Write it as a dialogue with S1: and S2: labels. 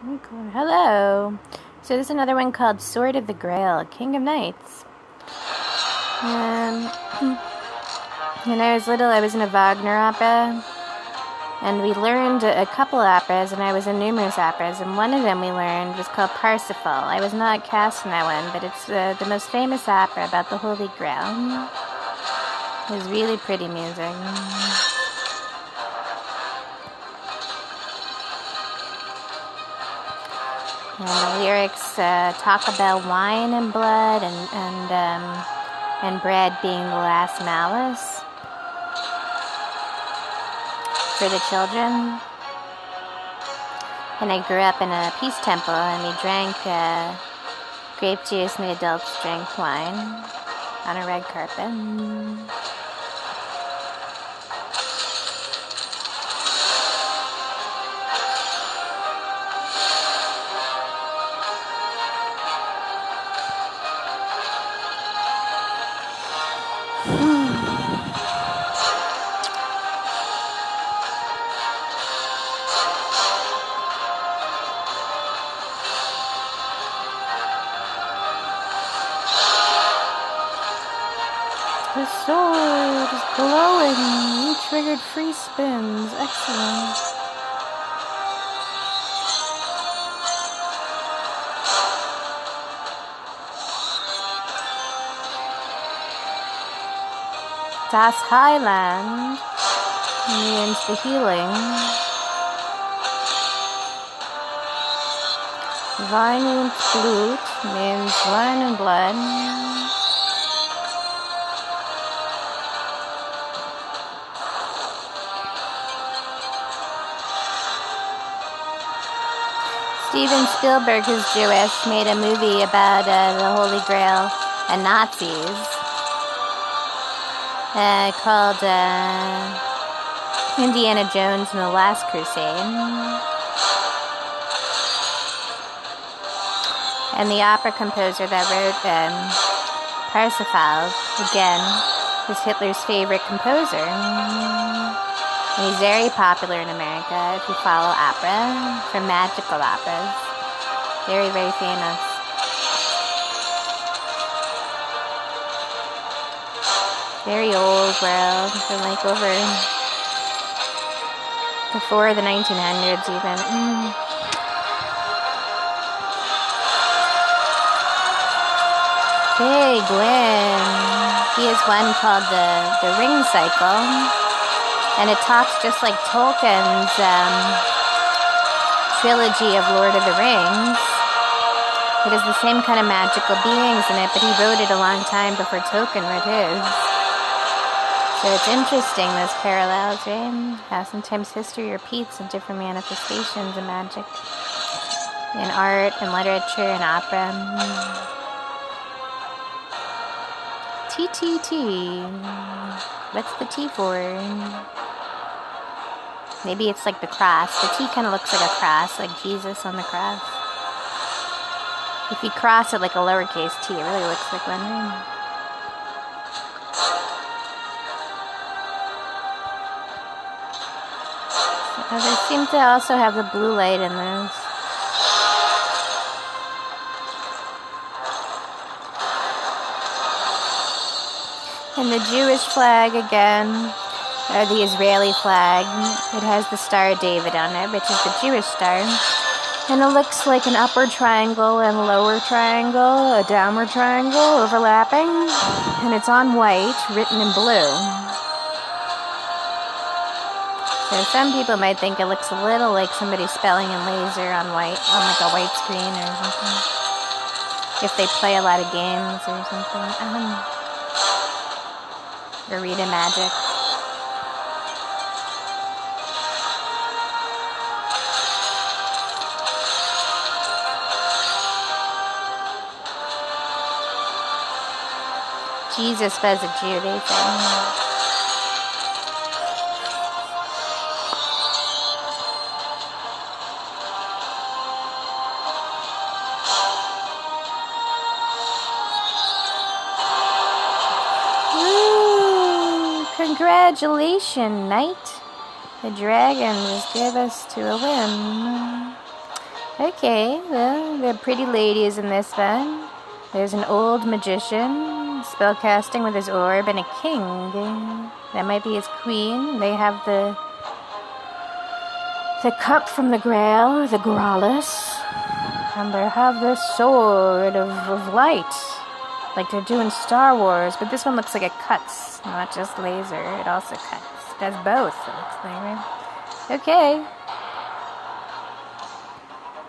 S1: Hello. So this is another one called Sword of the Grail, King of Knights. When I was little, I was in a Wagner opera, and we learned a couple operas, and I was in numerous operas, and one of them we learned was called Parsifal. I was not cast in that one, but it's the most famous opera about the Holy Grail. It was really pretty music. And the lyrics talk about wine and blood and bread being the last malice for the children. And I grew up in a peace temple, and we drank grape juice, and the adults drank wine on a red carpet. The sword is glowing. You triggered free spins. Excellent. Das Highland means the healing. Wein und Blut means wine and blood. Steven Spielberg, who's Jewish, made a movie about the Holy Grail and Nazis called Indiana Jones and the Last Crusade. And the opera composer that wrote Parsifal, again, is Hitler's favorite composer. And he's very popular in America if you follow opera, for magical operas. Very, very famous. Very old world, from like over before the 1900s even. Big win. He has one called the Ring Cycle. And it talks just like Tolkien's trilogy of Lord of the Rings. It has the same kind of magical beings in it, but he wrote it a long time before Tolkien wrote his. So it's interesting, those parallels, right? How sometimes history repeats in different manifestations of magic. In art, and literature, and opera. TTT. What's the T for? Maybe it's like the cross. The T kind of looks like a cross, like Jesus on the cross. If you cross it like a lowercase t, it really looks like one. So they seem to also have the blue light in those. And the Jewish flag again. Or the Israeli flag. It has the Star of David on it, which is the Jewish star. And it looks like an upward triangle and a lower triangle, a downward triangle overlapping. And it's on white, written in blue. So some people might think it looks a little like somebody spelling in laser on white, on like a white screen or something. If they play a lot of games or something. Or read a magic. Jesus was a Jew, they say. Woo! Congratulations, knight. The dragon was give us to a win. Okay, well, there are pretty ladies in this then. There's an old magician spellcasting with his orb and a king. That might be his queen. They have the cup from the Grail, the Graulis. And they have this sword of light. Like they're doing Star Wars, but this one looks like it cuts, not just laser. It also cuts. It does both, it looks like, right? Okay.